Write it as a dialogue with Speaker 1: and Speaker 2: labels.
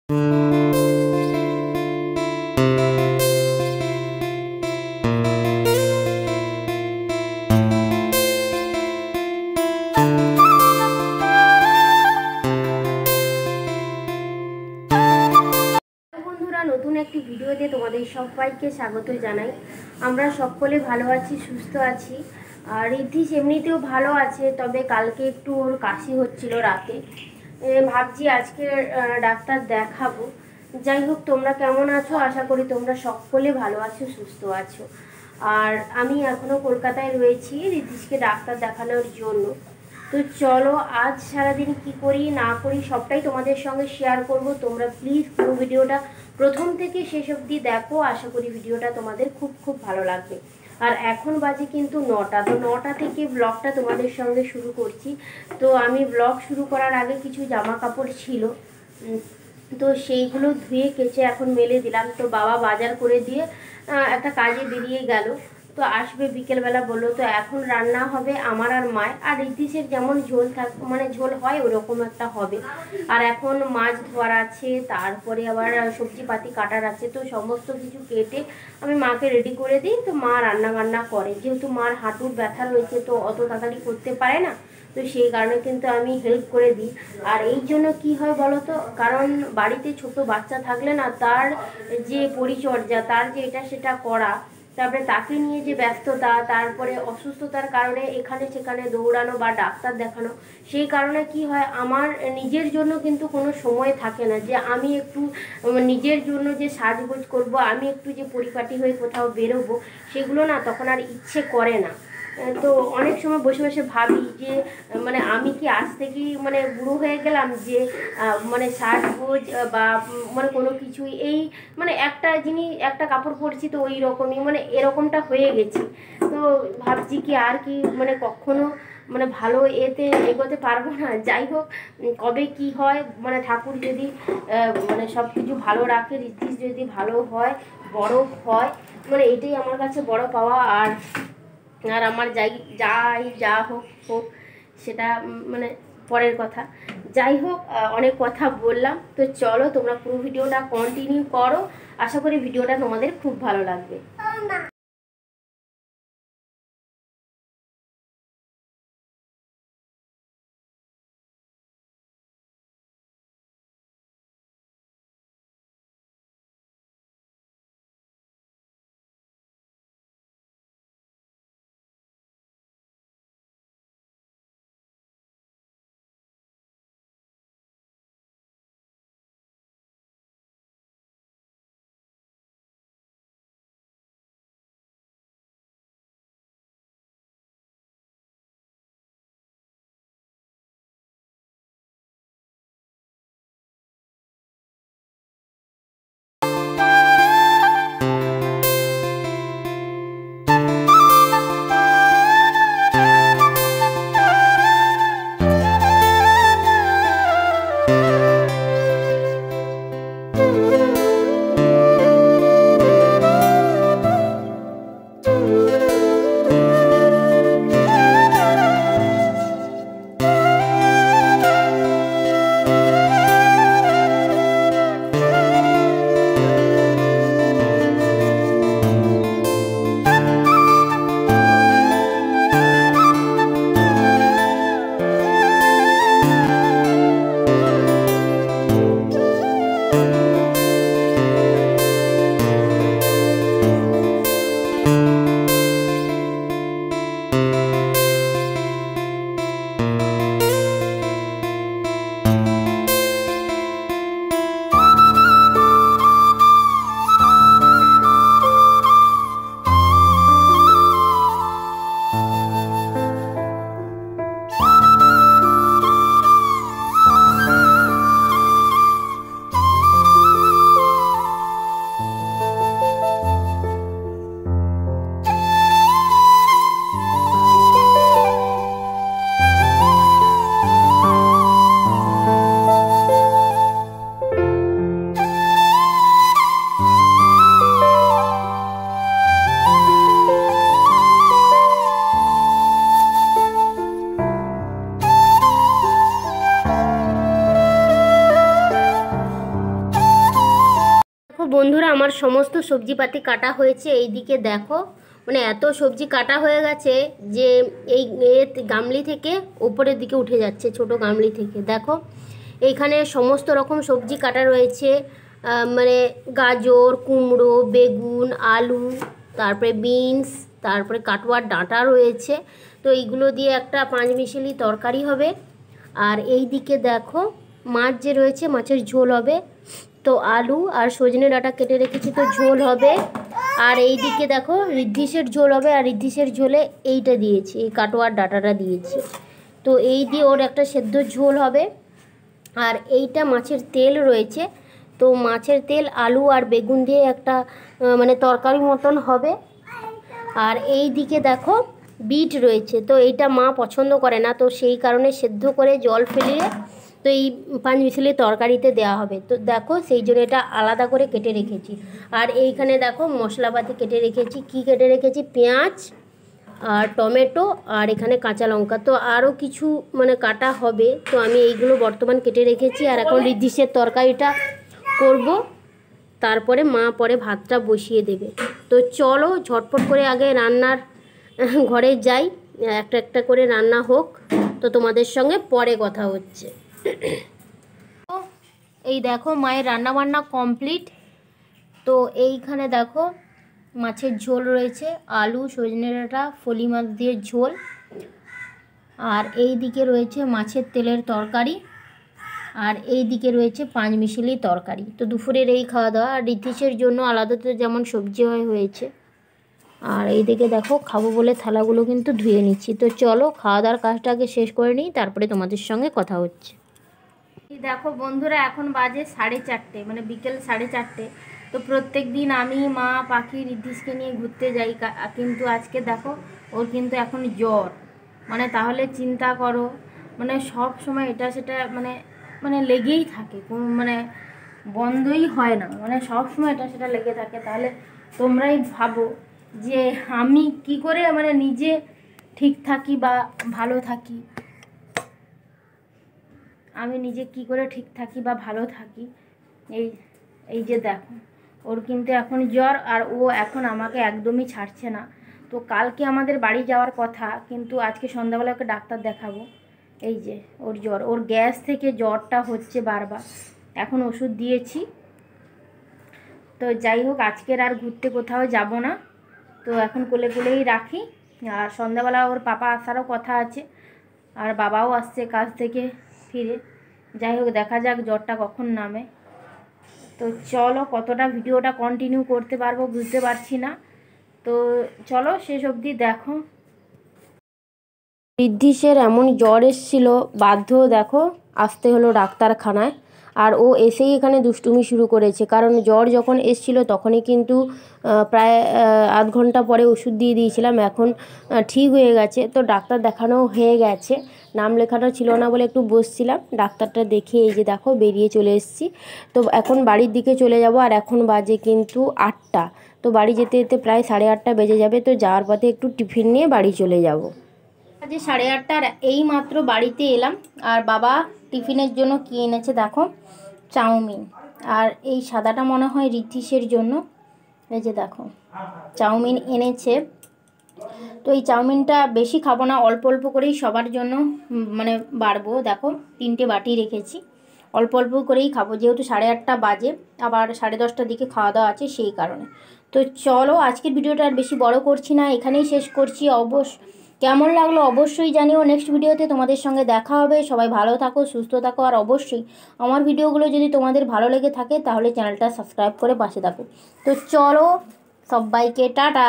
Speaker 1: নতুন একটি ভিডিওতে তোমাদের সবাইকে স্বাগত জানাই। আমরা সকলে ভালো আছি, সুস্থ আছি। আর ঋদ্ধিস এমনিতেও ভালো আছে, তবে কালকে একটু ওর কাশি হচ্ছিল রাতে। ভাবছি আজকে ডাক্তার দেখাবো। যাই হোক, তোমরা কেমন আছো? আশা করি তোমরা সকলে ভালো আছো, সুস্থ আছো। আর আমি এখনও কলকাতায় রয়েছি ঋদ্ধিসকে ডাক্তার দেখানোর জন্য। তো চলো, আজ সারাদিন কি করি না করি সবটাই তোমাদের সঙ্গে শেয়ার করব। তোমরা প্লিজ পুরো ভিডিওটা প্রথম থেকে শেষ অবধি দেখো। আশা করি ভিডিওটা তোমাদের খুব খুব ভালো লাগবে। আর এখন বাজে কিন্তু 9টা। তো 9টা থেকে ব্লগটা তোমাদের সঙ্গে শুরু করছি। তো আমি ব্লগ শুরু করার আগে কিছু জামা কাপড় ছিল, তো সেইগুলো ধুয়ে কেচে এখন মেলে দিলাম। তো বাবা বাজার করে দিয়ে একটা কাজে বেরিয়ে গেল, তো আসবে বিকেলবেলা বললো। তো এখন রান্না হবে আমার আর মায়ের, আর ঋদ্ধিসের যেমন ঝোল মানে ঝোল হয় ওরকম একটা হবে। আর এখন মাছ ধোয়ার আছে, তারপরে আবার সবজিপাতি কাটার আছে। তো সমস্ত কিছু কেটে আমি মাকে রেডি করে দিই, তো মা রান্না বান্না করে। যেহেতু মার হাঁটুর ব্যথা রয়েছে, তো অত তাড়াতাড়ি করতে পারে না, তো সেই কারণে কিন্তু আমি হেল্প করে দিই। আর এই জন্য কি হয় বলো তো, কারণ বাড়িতে ছোট বাচ্চা থাকলে না, তার যে পরিচর্যা, তার যে এটা সেটা করা, তারপরে তাকে নিয়ে যে ব্যস্ততা, তারপরে অসুস্থতার কারণে এখানে সেখানে দৌড়ানো বা ডাক্তার দেখানো, সেই কারণে কি হয়, আমার নিজের জন্য কিন্তু কোনো সময় থাকে না যে আমি একটু নিজের জন্য যে সাজগোজ করব, আমি একটু যে পরিপাটি হয়ে কোথাও বেরোবো, সেগুলো না তখন আর ইচ্ছে করে না। তো অনেক সময় বসে বসে ভাবি যে মানে আমি কি আজ থেকেই মানে বুড়ো হয়ে গেলাম, যে মানে সাজগোজ বা মানে কোনো কিছুই এই মানে একটা জিনিস, একটা কাপড় পরছি তো ওই রকমই, মানে এরকমটা হয়ে গেছি। তো ভাবছি কি আর কি মানে কখনো মানে ভালো এতে এগোতে পারবো না। যাই হোক, কবে কি হয়, মানে ঠাকুর যদি মানে সব কিছু ভালো রাখে, ঋদ্ধিস যদি ভালো হয়, বড় হয়, মানে এটাই আমার কাছে বড় পাওয়া। আর আর আমার যা হোক হোক, সেটা মানে পরের কথা। যাই হোক, অনেক কথা বললাম। তো চলো, তোমরা পুরো ভিডিওটা কন্টিনিউ করো। আশা করি ভিডিওটা তোমাদের খুব ভালো লাগবে। বন্ধুরা, আমার সমস্ত সবজিপাতি কাটা হয়েছে। এইদিকে দেখো, মানে এত সবজি কাটা হয়ে গেছে যে এই গামলি থেকে উপরের দিকে উঠে যাচ্ছে, ছোট গামলি থেকে। দেখো এইখানে সমস্ত রকম সবজি কাটা রয়েছে, মানে গাজর, কুমড়ো, বেগুন, আলু, তারপরে বিনস, তারপরে কাটোয়ার ডাঁটা রয়েছে। তো এইগুলো দিয়ে একটা পাঁচমিশালি তরকারি হবে। আর এই দিকে দেখো মাছ যে রয়েছে, মাছের ঝোল হবে। তো আলু আর সজনে ডাঁটা কেটে রেখেছি, তো ঝোল হবে। আর এই দিকে দেখো ঋদ্ধিসের ঝোল হবে, আর ঋদ্ধিসের ঝোলে এইটা দিয়েছি, এই কাটোয়ার ডাঁটাটা দিয়েছি। তো এই দিয়ে ওর একটা সেদ্ধ ঝোল হবে। আর এইটা মাছের তেল রয়েছে, তো মাছের তেল আলু আর বেগুন দিয়ে একটা মানে তরকারি মতন হবে। আর এই দিকে দেখো বিট রয়েছে, তো এইটা মা পছন্দ করে না, তো সেই কারণে সেদ্ধ করে জল ফেলিয়ে তো এই পাঁচমিশালি তরকারিতে দেওয়া হবে। তো দেখো সেই জন্য এটা আলাদা করে কেটে রেখেছি। আর এইখানে দেখো মশলাপাতি কেটে রেখেছি। কি কেটে রেখেছি? পেঁয়াজ আর টমেটো আর এখানে কাঁচা লঙ্কা। তো আরও কিছু মানে কাটা হবে, তো আমি এইগুলো বর্তমান কেটে রেখেছি। আর এখন ঋদ্ধিসের তরকারিটা করব, তারপরে মা পরে ভাতটা বসিয়ে দেবে। তো চলো ঝটপট করে আগে রান্নার ঘরে যাই, একটা একটা করে রান্না হোক, তো তোমাদের সঙ্গে পরে কথা হচ্ছে। এই দেখো মায়ের রান্না বান্না কমপ্লিট। তো এইখানে দেখো মাছের ঝোল রয়েছে, আলু, সজনে ডাঁটা, ফলি মাছ দিয়ে ঝোল। আর এই দিকে রয়েছে মাছের তেলের তরকারি, আর এই দিকে রয়েছে পাঁচমিশালি তরকারি। তো দুপুরের এই খাওয়া দাওয়া। আর ঋদ্ধিসের জন্য আলাদা তো যেমন সবজি হয়েছে। আর এই দিকে দেখো খাবো বলে থালাগুলো কিন্তু ধুয়ে নিচ্ছি। তো চলো খাওয়া দাওয়ার কাজটা আগে শেষ করে নিই, তারপরে তোমাদের সঙ্গে কথা হচ্ছে। এই দেখো বন্ধুরা, এখন বাজে 4:30, মানে বিকেল 4:30। তো প্রত্যেক দিন আমি, মা, পাখি, ঋদ্ধিসকে নিয়ে ঘুরতে যাই, কিন্তু আজকে দেখো ওর কিন্তু এখন জ্বর। মানে তাহলে চিন্তা করো, মানে সব সময় এটা সেটা মানে মানে লেগেই থাকে, মানে বন্ধই হয় না, মানে সব সময় এটা সেটা লেগে থাকে। তাহলে তোমরাই ভাবো যে আমি কি করে মানে নিজে ঠিক থাকি বা ভালো থাকি, আমি নিজে কি করে ঠিক থাকি বা ভালো থাকি। এই এই যে দেখো ওর কিন্তু এখন জ্বর, আর ও এখন আমাকে একদমই ছাড়ছে না। তো কালকে আমাদের বাড়ি যাওয়ার কথা, কিন্তু আজকে সন্ধ্যাবেলা ওকে ডাক্তার দেখাবো। এই যে ওর জ্বর, ওর গ্যাস থেকে জ্বরটা হচ্ছে বারবার, এখন ওষুধ দিয়েছি। তো যাই হোক, আজকের আর ঘুরতে কোথাও যাব না, তো এখন কোলে কোলেই রাখি। আর সন্ধ্যাবেলা ওর পাপা আসারও কথা আছে, আর বাবাও আসছে কাজ থেকে ফিরে। যাই হোক, দেখা যাক জ্বরটা কখন নামে। তো চলো, কতটা ভিডিওটা কন্টিনিউ করতে পারবো বুঝতে পারছি না, তো চলো শেষ অবধি দেখো। ঋদ্ধিসের এমন জ্বর এসেছিল, বাধ্য দেখো আসতে হলো ডাক্তারখানায়। আর ও এসেই এখানে দুষ্টুমি শুরু করেছে, কারণ জ্বর যখন এসেছিল তখনই কিন্তু প্রায় আধ ঘন্টা পরে ওষুধ দিয়ে দিয়েছিলাম, এখন ঠিক হয়ে গেছে। তো ডাক্তার দেখানো হয়ে গেছে, নাম লেখানো ছিল না বলে একটু বসছিলাম। ডাক্তারটা দেখে এই যে দেখো বেরিয়ে চলে এসেছি। তো এখন বাড়ির দিকে চলে যাব, আর এখন বাজে কিন্তু 8টা। তো বাড়ি যেতে যেতে প্রায় 8:30 বেজে যাবে। তো যাওয়ার পথে একটু টিফিন নিয়ে বাড়ি চলে যাব। আজকে 8:30 এই মাত্র বাড়িতে এলাম। আর বাবা টিফিনের জন্য কি এনেছে দেখো, চাউমিন। আর এই সাদাটা মনে হয় ঋদ্ধিসের জন্য, এই যে দেখো চাউমিন এনেছে। তো এই চাউমিনটা বেশি খাবো না, অল্প অল্প করেই সবার জন্য মানে বাড়বো। দেখো 3টে বাটি রেখেছি, অল্প অল্প করেই খাবো, যেহেতু 8:30 বাজে, আবার 10:30টার দিকে খাওয়া দাওয়া আছে সেই কারণে। তো চলো আজকের ভিডিওটা আর বেশি বড় করছি না, এখানেই শেষ করছি। কেমন লাগলো অবশ্যই জানিও। নেক্সট ভিডিওতে তোমাদের সঙ্গে দেখা হবে। সবাই ভালো থাকো, সুস্থ থাকো, আর অবশ্যই আমার ভিডিওগুলো যদি তোমাদের ভালো লেগে থাকে তাহলে চ্যানেলটা সাবস্ক্রাইব করে পাশে থাকো। তো চলো সবাইকে টাটা।